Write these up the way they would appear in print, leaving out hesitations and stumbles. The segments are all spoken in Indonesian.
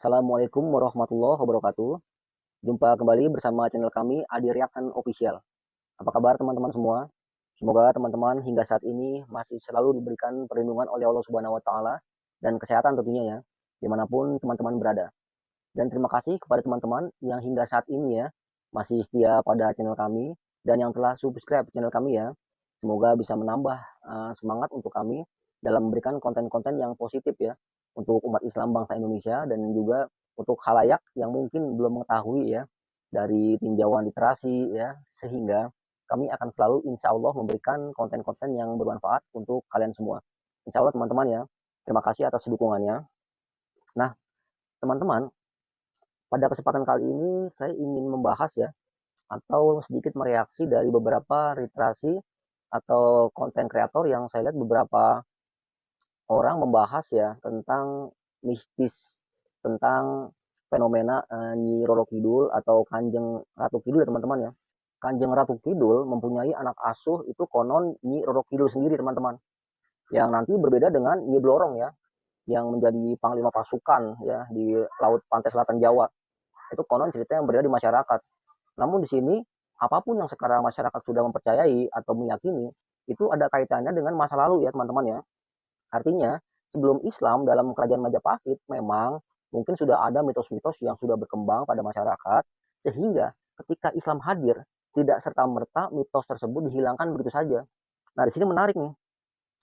Assalamualaikum warahmatullahi wabarakatuh. Jumpa kembali bersama channel kami Adi Reaction Official. Apa kabar teman-teman semua? Semoga teman-teman hingga saat ini masih selalu diberikan perlindungan oleh Allah Subhanahu wa Ta'ala dan kesehatan tentunya ya, dimanapun teman-teman berada. Dan terima kasih kepada teman-teman yang hingga saat ini ya masih setia pada channel kami dan yang telah subscribe channel kami ya. Semoga bisa menambah semangat untuk kami dalam memberikan konten-konten yang positif ya untuk umat Islam bangsa Indonesia dan juga untuk khalayak yang mungkin belum mengetahui ya dari tinjauan literasi ya, sehingga kami akan selalu insya Allah memberikan konten-konten yang bermanfaat untuk kalian semua. Insya Allah teman-teman ya. Terima kasih atas dukungannya. Nah, teman-teman, pada kesempatan kali ini saya ingin membahas ya atau sedikit mereaksi dari beberapa literasi atau konten kreator yang saya lihat beberapa orang membahas ya tentang mistis, tentang fenomena Nyi Roro Kidul atau Kanjeng Ratu Kidul ya teman-teman ya. Kanjeng Ratu Kidul mempunyai anak asuh itu konon Nyi Roro Kidul sendiri teman-teman. Yang nanti berbeda dengan Nyi Blorong ya, yang menjadi panglima pasukan ya di Laut Pantai Selatan Jawa. Itu konon cerita yang beredar di masyarakat. Namun di sini apapun yang sekarang masyarakat sudah mempercayai atau meyakini itu ada kaitannya dengan masa lalu ya teman-teman ya. Artinya sebelum Islam dalam kerajaan Majapahit memang mungkin sudah ada mitos-mitos yang sudah berkembang pada masyarakat sehingga ketika Islam hadir tidak serta-merta mitos tersebut dihilangkan begitu saja. Nah, di sini menarik nih.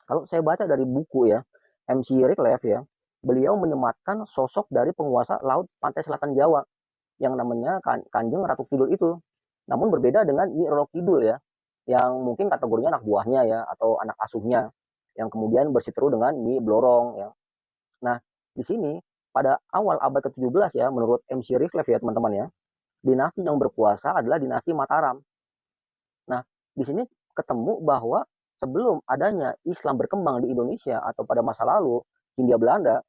Kalau saya baca dari buku ya, MC Rickleff ya, beliau menyematkan sosok dari penguasa Laut Pantai Selatan Jawa yang namanya Kanjeng Ratu Kidul itu. Namun berbeda dengan Nyi Roro Kidul ya, yang mungkin kategorinya anak buahnya ya atau anak asuhnya yang kemudian berseteru dengan Nyi Blorong ya. Nah, di sini pada awal abad ke-17 ya menurut MC Rickleff ya teman-teman ya, dinasti yang berkuasa adalah dinasti Mataram. Nah, di sini ketemu bahwa sebelum adanya Islam berkembang di Indonesia atau pada masa lalu Hindia Belanda,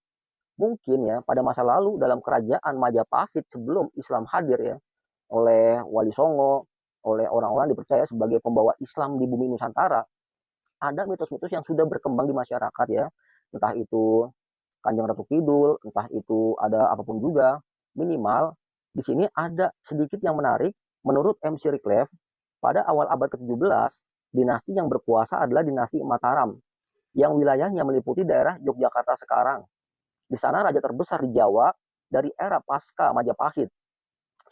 mungkin ya pada masa lalu dalam kerajaan Majapahit sebelum Islam hadir ya oleh Wali Songo, oleh orang-orang dipercaya sebagai pembawa Islam di bumi Nusantara, ada mitos-mitos yang sudah berkembang di masyarakat ya, entah itu Kanjeng Ratu Kidul, entah itu ada apapun juga, minimal di sini ada sedikit yang menarik menurut MC Rickleff. Pada awal abad ke-17, dinasti yang berkuasa adalah dinasti Mataram yang wilayahnya meliputi daerah Yogyakarta sekarang. Di sana raja terbesar di Jawa dari era pasca Majapahit,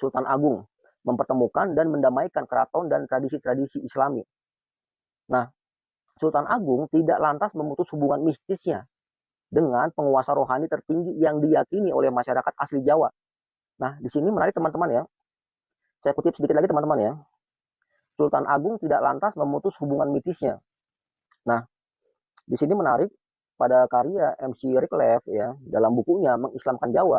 Sultan Agung, mempertemukan dan mendamaikan keraton dan tradisi-tradisi Islami. Nah, Sultan Agung tidak lantas memutus hubungan mistisnya dengan penguasa rohani tertinggi yang diyakini oleh masyarakat asli Jawa. Nah, di sini menarik teman-teman ya. Saya kutip sedikit lagi teman-teman ya. Sultan Agung tidak lantas memutus hubungan mistisnya. Nah, di sini menarik pada karya MC Rickleff ya dalam bukunya Mengislamkan Jawa.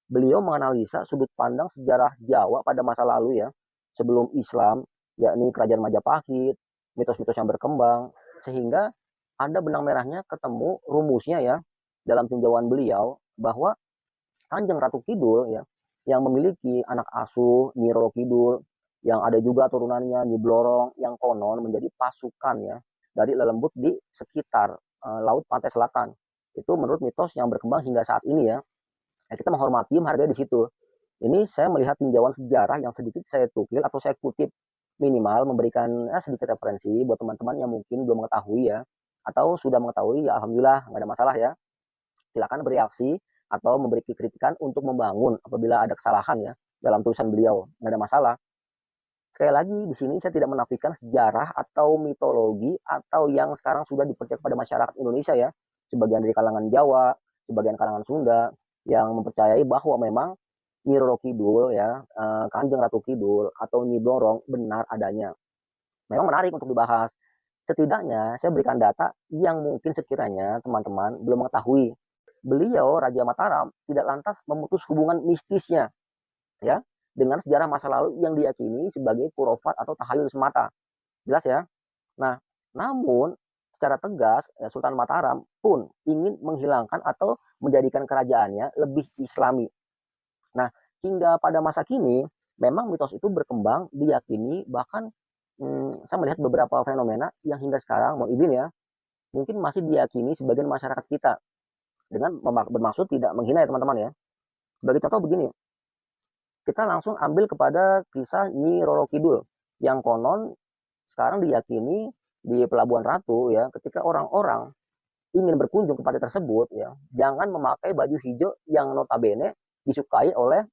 Beliau menganalisa sudut pandang sejarah Jawa pada masa lalu ya sebelum Islam, yakni kerajaan Majapahit, mitos-mitos yang berkembang, sehingga ada benang merahnya ketemu rumusnya ya dalam tinjauan beliau bahwa Kanjeng Ratu Kidul ya yang memiliki anak asuh Nyi Roro Kidul yang ada juga turunannya Nyi Blorong yang konon menjadi pasukan ya dari lelembut di sekitar Laut Pantai Selatan. Itu menurut mitos yang berkembang hingga saat ini ya. Nah, kita menghormati menghargai di situ. Ini saya melihat tinjauan sejarah yang sedikit saya tukil atau saya kutip minimal memberikan sedikit referensi buat teman-teman yang mungkin belum mengetahui ya atau sudah mengetahui ya alhamdulillah nggak ada masalah ya. Silakan bereaksi atau memberi kritikan untuk membangun apabila ada kesalahan ya dalam tulisan beliau nggak ada masalah. Sekali lagi di sini saya tidak menafikan sejarah atau mitologi atau yang sekarang sudah dipercaya pada masyarakat Indonesia ya sebagian dari kalangan Jawa, sebagian kalangan Sunda yang mempercayai bahwa memang Nyi Roro Kidul ya, Kanjeng Ratu Kidul atau Nyi Blorong benar adanya. Memang menarik untuk dibahas. Setidaknya saya berikan data yang mungkin sekiranya teman-teman belum mengetahui. Beliau Raja Mataram tidak lantas memutus hubungan mistisnya ya dengan sejarah masa lalu yang diyakini sebagai kurofat atau tahayul semata. Jelas ya? Nah, namun secara tegas Sultan Mataram pun ingin menghilangkan atau menjadikan kerajaannya lebih Islami. Nah, hingga pada masa kini memang mitos itu berkembang diyakini bahkan saya melihat beberapa fenomena yang hingga sekarang mau izin ya mungkin masih diyakini sebagian masyarakat kita dengan bermaksud tidak menghina ya teman-teman ya. Sebagai contoh begini, kita langsung ambil kepada kisah Nyi Roro Kidul yang konon sekarang diyakini di Pelabuhan Ratu ya, ketika orang-orang ingin berkunjung ke pantai tersebut ya, jangan memakai baju hijau yang notabene disukai oleh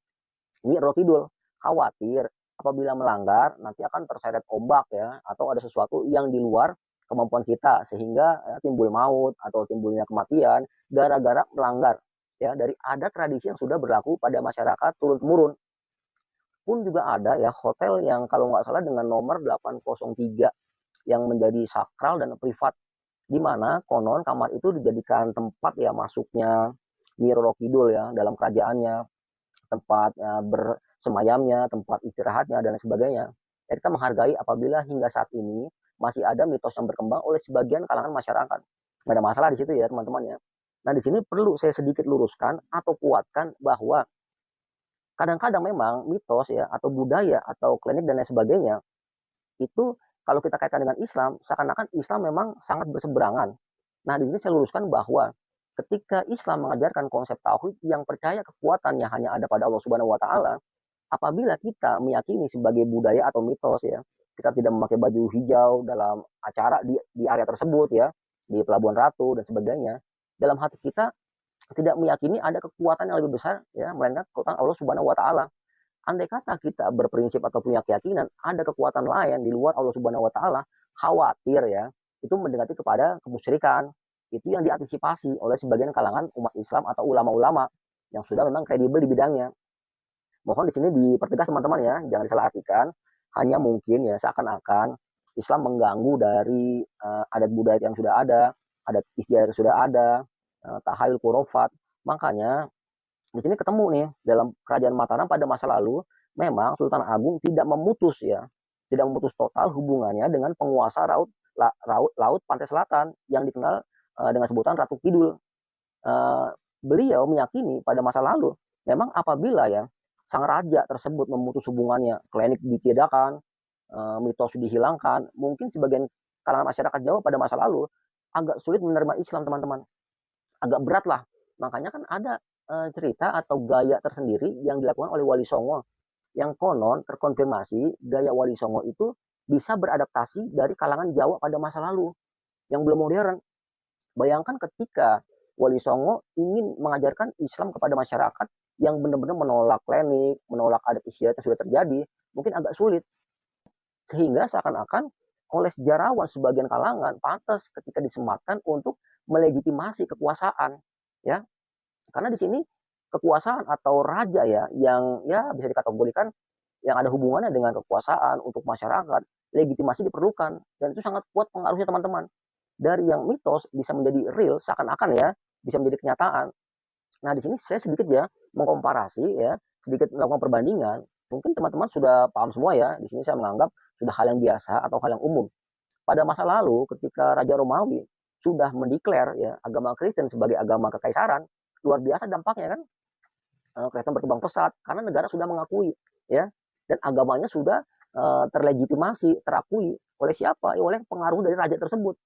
Nyi Roro Kidul. Khawatir apabila melanggar nanti akan terseret ombak ya, atau ada sesuatu yang di luar kemampuan kita sehingga ya, timbul maut atau timbulnya kematian gara-gara melanggar ya, dari adat tradisi yang sudah berlaku pada masyarakat turun temurun. Pun juga ada ya hotel yang kalau nggak salah dengan nomor 803 yang menjadi sakral dan privat, di mana konon kamar itu dijadikan tempat ya masuknya Nyi Roro Kidul ya dalam kerajaannya, tempat bersemayamnya, tempat istirahatnya dan sebagainya. Ya, kita menghargai apabila hingga saat ini masih ada mitos yang berkembang oleh sebagian kalangan masyarakat. Nggak ada masalah di situ ya teman-teman ya. Nah di sini perlu saya sedikit luruskan atau kuatkan bahwa kadang-kadang memang mitos ya atau budaya atau klinik dan lain sebagainya itu kalau kita kaitkan dengan Islam, seakan-akan Islam memang sangat berseberangan. Nah, di sini saya luruskan bahwa ketika Islam mengajarkan konsep tauhid yang percaya kekuatannya hanya ada pada Allah Subhanahu wa taala, apabila kita meyakini sebagai budaya atau mitos ya, kita tidak memakai baju hijau dalam acara di area tersebut ya, di Pelabuhan Ratu dan sebagainya, dalam hati kita tidak meyakini ada kekuatan yang lebih besar ya, melainkan kekuatan Allah Subhanahu wa taala. Andai kata kita berprinsip atau punya keyakinan ada kekuatan lain di luar Allah Subhanahu wa taala, khawatir ya, itu mendekati kepada kemusyrikan. Itu yang diantisipasi oleh sebagian kalangan umat Islam atau ulama-ulama yang sudah memang kredibel di bidangnya. Mohon di sini dipertegas teman-teman ya, jangan disalahartikan. Hanya mungkin ya seakan-akan Islam mengganggu dari adat budaya yang sudah ada, adat istiadat yang sudah ada, tahayul kurofat. Makanya di sini ketemu nih dalam kerajaan Mataram pada masa lalu memang Sultan Agung tidak memutus ya, tidak memutus total hubungannya dengan penguasa laut pantai selatan yang dikenal dengan sebutan Ratu Kidul. Uh, Beliau meyakini pada masa lalu memang apabila ya sang raja tersebut memutus hubungannya, klinik ditiadakan, mitos dihilangkan, mungkin sebagian kalangan masyarakat Jawa pada masa lalu agak sulit menerima Islam teman-teman, agak berat lah. Makanya kan ada cerita atau gaya tersendiri yang dilakukan oleh Wali Songo yang konon terkonfirmasi gaya Wali Songo itu bisa beradaptasi dari kalangan Jawa pada masa lalu yang belum modern. Bayangkan ketika Wali Songo ingin mengajarkan Islam kepada masyarakat yang benar-benar menolak klinik, menolak adat istiadat yang sudah terjadi, mungkin agak sulit. Sehingga seakan-akan oleh sejarawan sebagian kalangan pantas ketika disematkan untuk melegitimasi kekuasaan, ya. Karena di sini kekuasaan atau raja ya yang ya bisa dikategorikan yang ada hubungannya dengan kekuasaan untuk masyarakat, legitimasi diperlukan dan itu sangat kuat pengaruhnya teman-teman. Dari yang mitos bisa menjadi real seakan-akan ya, bisa menjadi kenyataan. Nah, di sini saya sedikit ya mengkomparasi ya, sedikit melakukan perbandingan. Mungkin teman-teman sudah paham semua ya. Di sini saya menganggap sudah hal yang biasa atau hal yang umum. Pada masa lalu ketika Raja Romawi sudah mendeklar ya agama Kristen sebagai agama kekaisaran, luar biasa dampaknya kan. Kristen berkembang pesat karena negara sudah mengakui ya, dan agamanya sudah terlegitimasi, terakui oleh siapa? Ya, oleh pengaruh dari raja tersebut.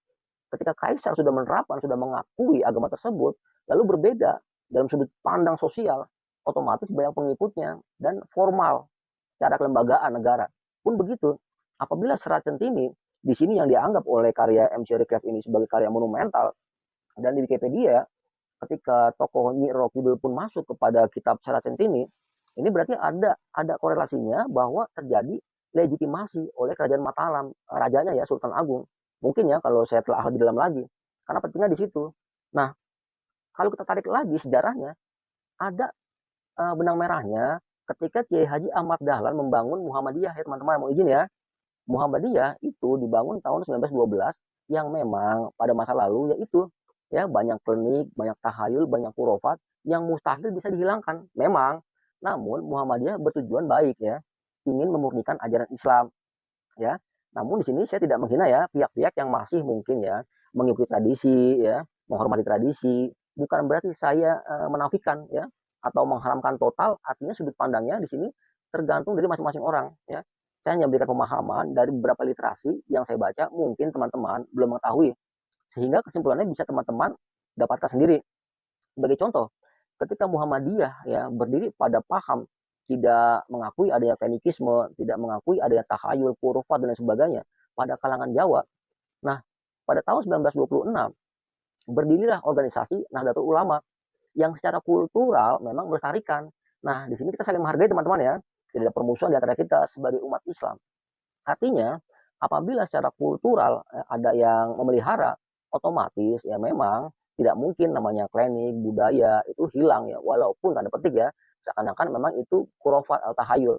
Ketika kaisar sudah menerapkan, sudah mengakui agama tersebut, lalu berbeda dalam sudut pandang sosial, otomatis banyak pengikutnya dan formal secara kelembagaan negara. Pun begitu, apabila Serat Centini di sini yang dianggap oleh karya MC Recreate ini sebagai karya monumental dan di Wikipedia ketika tokoh Nyi Roro Kidul pun masuk kepada kitab Serat Centini, ini berarti ada korelasinya bahwa terjadi legitimasi oleh kerajaan Mataram, rajanya ya Sultan Agung. Mungkin ya kalau saya telah lebih dalam lagi, karena pentingnya di situ. Nah, kalau kita tarik lagi sejarahnya, ada benang merahnya ketika Kiai Haji Ahmad Dahlan membangun Muhammadiyah ya teman-teman, mau izin ya. Muhammadiyah itu dibangun tahun 1912 yang memang pada masa lalu yaitu ya banyak klinik, banyak tahayul, banyak kurofat yang mustahil bisa dihilangkan. Memang, namun Muhammadiyah bertujuan baik ya, ingin memurnikan ajaran Islam ya. Namun di sini saya tidak menghina ya pihak-pihak yang masih mungkin ya mengikuti tradisi ya, menghormati tradisi. Bukan berarti saya menafikan ya atau mengharamkan total, artinya sudut pandangnya di sini tergantung dari masing-masing orang ya. Saya hanya memberikan pemahaman dari beberapa literasi yang saya baca, mungkin teman-teman belum mengetahui. Sehingga kesimpulannya bisa teman-teman dapatkan sendiri. Sebagai contoh, ketika Muhammadiyah ya berdiri pada paham tidak mengakui adanya fenikisme, tidak mengakui adanya tahayul, kurufat dan lain sebagainya pada kalangan Jawa. Nah, pada tahun 1926 berdirilah organisasi Nahdlatul Ulama yang secara kultural memang melestarikan. Nah, di sini kita saling menghargai teman-teman ya. Tidak ada permusuhan di antara kita sebagai umat Islam. Artinya, apabila secara kultural ada yang memelihara, otomatis ya memang tidak mungkin namanya klinik, budaya itu hilang ya. Walaupun tanda petik ya, seakan-akan memang itu kurofat atau tahayul.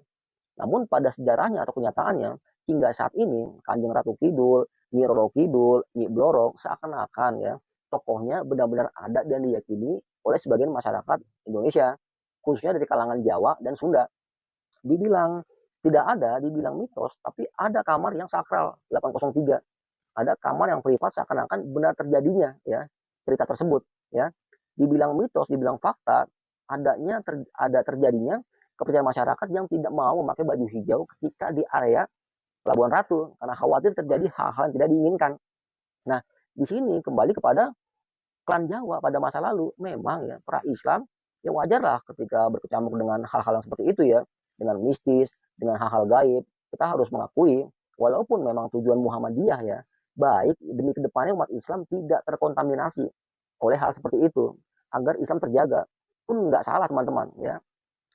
Namun pada sejarahnya atau kenyataannya, hingga saat ini Kanjeng Ratu Kidul, Nyi Roro Kidul, Nyi Blorok seakan-akan ya tokohnya benar-benar ada dan diyakini oleh sebagian masyarakat Indonesia, khususnya dari kalangan Jawa dan Sunda. Dibilang tidak ada, dibilang mitos, tapi ada kamar yang sakral 803. Ada kamar yang privat seakan-akan benar terjadinya ya cerita tersebut ya. Dibilang mitos, dibilang fakta, ada terjadinya kepercayaan masyarakat yang tidak mau memakai baju hijau ketika di area Pelabuhan Ratu karena khawatir terjadi hal-hal yang tidak diinginkan. Nah, di sini kembali kepada klan Jawa pada masa lalu memang ya pra Islam yang wajar lah ketika berkecamuk dengan hal-hal yang seperti itu ya, dengan mistis, dengan hal-hal gaib. Kita harus mengakui walaupun memang tujuan Muhammadiyah ya baik demi kedepannya umat Islam tidak terkontaminasi oleh hal seperti itu agar Islam terjaga pun nggak salah teman-teman ya.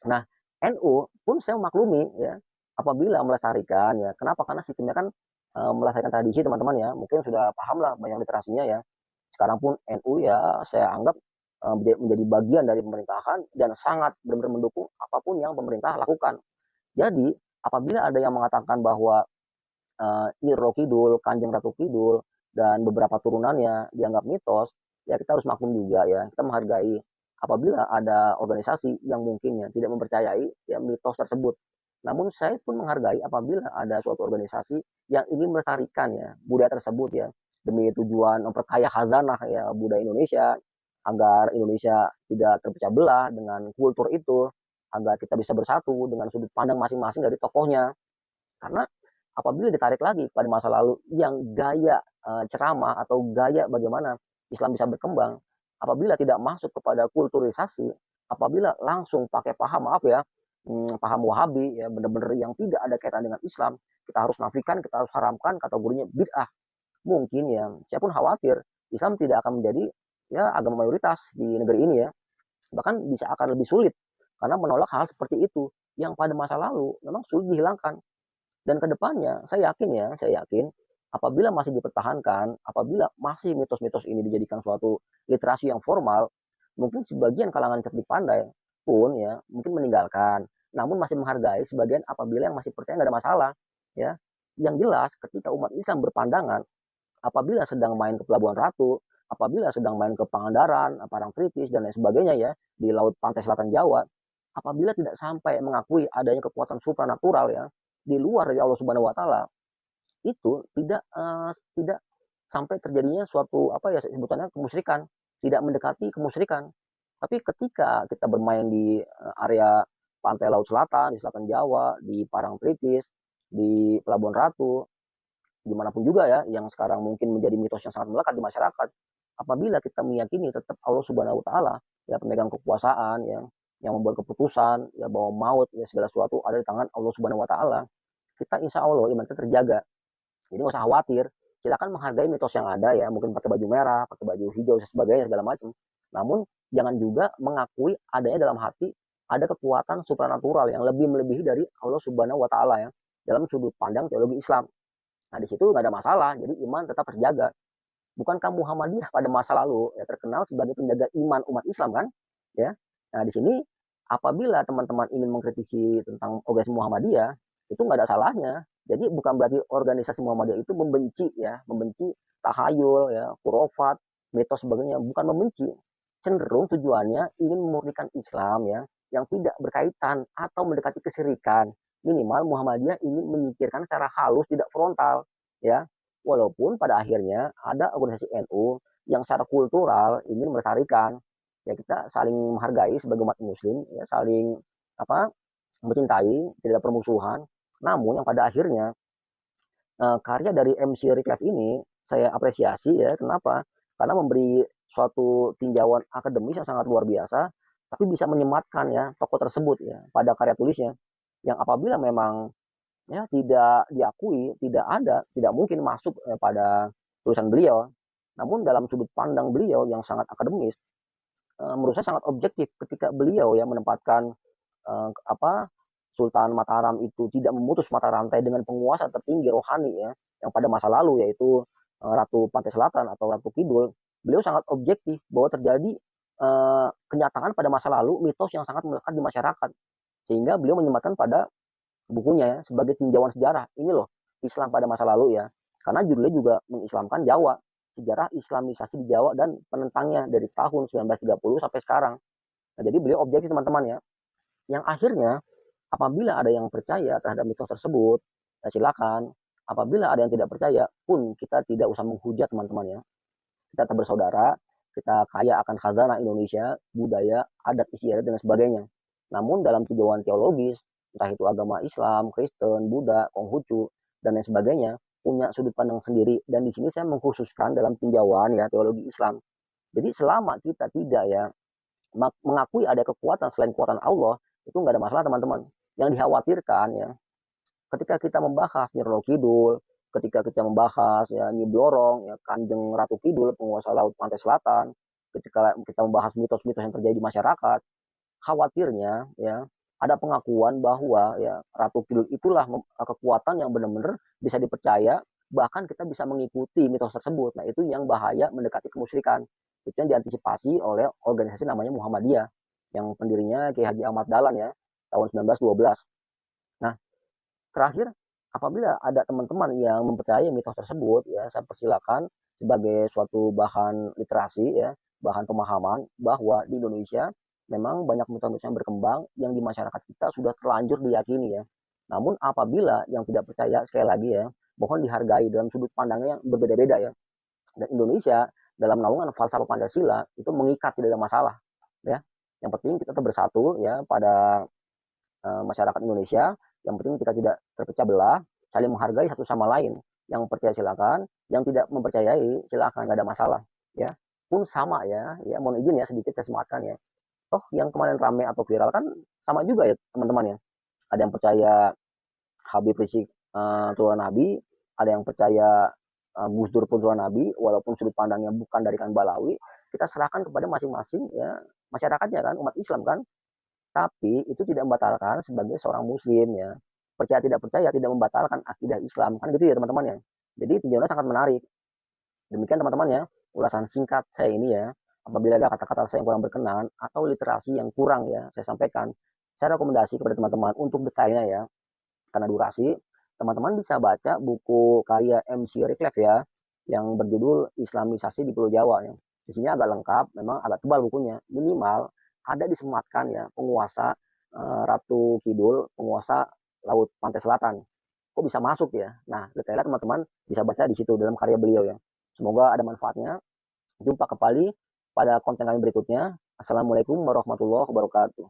Nah, NU pun saya maklumi ya, apabila melestarikan ya. Kenapa? Karena sistemnya kan melestarikan tradisi teman-teman ya. Mungkin sudah paham lah banyak literasinya ya. Sekarang pun NU ya saya anggap menjadi bagian dari pemerintahan dan sangat benar-benar mendukung apapun yang pemerintah lakukan. Jadi, apabila ada yang mengatakan bahwa Nyi Roro Kidul, Kanjeng Ratu Kidul, dan beberapa turunannya dianggap mitos, ya kita harus maklum juga ya, kita menghargai apabila ada organisasi yang mungkin ya tidak mempercayai ya mitos tersebut. Namun saya pun menghargai apabila ada suatu organisasi yang ingin melestarikan ya budaya tersebut ya demi tujuan memperkaya khazanah ya budaya Indonesia agar Indonesia tidak terpecah belah dengan kultur itu, agar kita bisa bersatu dengan sudut pandang masing-masing dari tokohnya. Karena apabila ditarik lagi pada masa lalu yang gaya ceramah atau gaya bagaimana Islam bisa berkembang, apabila tidak masuk kepada kulturisasi, apabila langsung pakai paham maaf ya, paham Wahabi ya benar-benar yang tidak ada kaitan dengan Islam, kita harus nafikan, kita harus haramkan kategorinya bid'ah. Mungkin ya, saya pun khawatir Islam tidak akan menjadi ya agama mayoritas di negeri ini ya. Bahkan bisa akan lebih sulit karena menolak hal seperti itu yang pada masa lalu memang sulit dihilangkan. Dan kedepannya saya yakin apabila masih dipertahankan, apabila masih mitos-mitos ini dijadikan suatu literasi yang formal, mungkin sebagian kalangan cerdik pandai pun ya mungkin meninggalkan, namun masih menghargai sebagian apabila yang masih percaya nggak ada masalah ya. Yang jelas ketika umat Islam berpandangan apabila sedang main ke Pelabuhan Ratu, apabila sedang main ke Pangandaran, Parangtritis dan lain sebagainya ya di laut pantai selatan Jawa, apabila tidak sampai mengakui adanya kekuatan supranatural ya di luar dari Allah Subhanahu wa taala, itu tidak sampai terjadinya suatu apa ya sebutannya kemusyrikan, tidak mendekati kemusyrikan. Tapi ketika kita bermain di area pantai laut selatan, di selatan Jawa, di Parangtritis, di Pelabuhan Ratu, dimanapun juga ya, yang sekarang mungkin menjadi mitos yang sangat melekat di masyarakat, apabila kita meyakini tetap Allah Subhanahu Wa Taala ya pemegang kekuasaan yang membuat keputusan ya bahwa maut ya segala sesuatu ada di tangan Allah Subhanahu Wa Taala, kita insya Allah iman kita terjaga. Jadi nggak usah khawatir, silakan menghargai mitos yang ada ya, mungkin pakai baju merah, pakai baju hijau dan sebagainya segala macam. Namun jangan juga mengakui adanya dalam hati ada kekuatan supranatural yang lebih melebihi dari Allah Subhanahu Wa Taala ya dalam sudut pandang teologi Islam. Nah di situ nggak ada masalah, jadi iman tetap terjaga. Bukankah Muhammadiyah pada masa lalu ya terkenal sebagai penjaga iman umat Islam kan? Ya. Nah di sini apabila teman-teman ingin mengkritisi tentang organisasi Muhammadiyah itu nggak ada salahnya. Jadi bukan berarti organisasi Muhammadiyah itu membenci ya, membenci tahayul ya, kurofat, mitos sebagainya, bukan membenci. Cenderung tujuannya ingin memurnikan Islam ya, yang tidak berkaitan atau mendekati kesyirikan. Minimal Muhammadiyah ingin menyingkirkan secara halus, tidak frontal ya. Walaupun pada akhirnya ada organisasi NU yang secara kultural ingin melestarikan ya kita saling menghargai sebagai umat muslim ya saling apa mencintai tidak ada permusuhan. Namun yang pada akhirnya karya dari MC Reclef ini saya apresiasi ya. Kenapa? Karena memberi suatu tinjauan akademis yang sangat luar biasa tapi bisa menyematkan ya tokoh tersebut ya pada karya tulisnya, yang apabila memang ya tidak diakui, tidak ada, tidak mungkin masuk pada tulisan beliau. Namun dalam sudut pandang beliau yang sangat akademis, menurut saya sangat objektif ketika beliau ya menempatkan apa Sultan Mataram itu tidak memutus mata rantai dengan penguasa tertinggi rohani ya yang pada masa lalu, yaitu Ratu Pantai Selatan atau Ratu Kidul. Beliau sangat objektif bahwa terjadi kenyataan pada masa lalu, mitos yang sangat melekat di masyarakat, sehingga beliau menyematkan pada bukunya ya sebagai tinjauan sejarah. Ini loh Islam pada masa lalu ya, karena judulnya juga mengislamkan Jawa, sejarah Islamisasi di Jawa dan penentangnya dari tahun 1930 sampai sekarang. Nah, jadi beliau objektif teman-teman ya, yang akhirnya apabila ada yang percaya terhadap mitos tersebut, ya silakan. Apabila ada yang tidak percaya pun kita tidak usah menghujat teman-teman ya. Kita tetap bersaudara, kita kaya akan khazanah Indonesia, budaya, adat istiadat dan sebagainya. Namun dalam tinjauan teologis, entah itu agama Islam, Kristen, Buddha, Konghucu dan lain sebagainya, punya sudut pandang sendiri, dan di sini saya mengkhususkan dalam tinjauan ya teologi Islam. Jadi selama kita tidak ya mengakui ada kekuatan selain kekuatan Allah, itu nggak ada masalah teman-teman. Yang dikhawatirkan ya ketika kita membahas Nyi Roro Kidul, ketika kita membahas ya Nyi Blorong, ya Kanjeng Ratu Kidul, penguasa laut pantai selatan, ketika kita membahas mitos-mitos yang terjadi di masyarakat, khawatirnya ya ada pengakuan bahwa ya Ratu Kidul itulah kekuatan yang benar-benar bisa dipercaya, bahkan kita bisa mengikuti mitos tersebut. Nah, itu yang bahaya mendekati kemusyrikan. Itu yang diantisipasi oleh organisasi namanya Muhammadiyah, yang pendirinya Kiai Haji Ahmad Dahlan ya, tahun 1912. Nah, terakhir, apabila ada teman-teman yang mempercayai mitos tersebut, ya saya persilakan sebagai suatu bahan literasi, ya bahan pemahaman bahwa di Indonesia memang banyak mitos-mitos yang berkembang yang di masyarakat kita sudah terlanjur diyakini ya. Namun apabila yang tidak percaya, sekali lagi ya, mohon dihargai dalam sudut pandangnya yang berbeda-beda ya. Dan Indonesia dalam naungan falsafah Pancasila itu mengikat, tidak ada masalah ya. Yang penting kita tetap bersatu ya pada masyarakat Indonesia. Yang penting kita tidak terpecah belah, saling menghargai satu sama lain. Yang percaya silakan, yang tidak mempercayai silakan, nggak ada masalah. Ya, pun sama ya. Ya, mohon izin ya sedikit saya sematkan ya. Toh yang kemarin rame atau viral kan sama juga ya teman-teman ya. Ada yang percaya Habib Rizik turun Nabi, ada yang percaya Gus Dur pun turun Nabi, walaupun sudut pandangnya bukan dari kan Balawi, kita serahkan kepada masing-masing ya masyarakatnya kan, umat Islam kan. Tapi itu tidak membatalkan sebagai seorang muslim ya. Percaya tidak percaya tidak membatalkan akidah Islam. Kan gitu ya teman-teman ya. Jadi tinjauannya sangat menarik. Demikian teman-teman ya, ulasan singkat saya ini ya. Apabila ada kata-kata saya yang kurang berkenan atau literasi yang kurang ya, saya sampaikan. Saya rekomendasi kepada teman-teman untuk detailnya ya. Karena durasi, teman-teman bisa baca buku karya MC Reclef ya, yang berjudul Islamisasi di Pulau Jawa ya. Di sini agak lengkap, memang agak tebal bukunya. Minimal ada disematkan ya penguasa Ratu Kidul, penguasa Laut Pantai Selatan. Kok bisa masuk ya? Nah, detailnya teman-teman bisa baca di situ dalam karya beliau ya. Semoga ada manfaatnya. Jumpa kembali pada konten kami berikutnya. Assalamualaikum warahmatullahi wabarakatuh.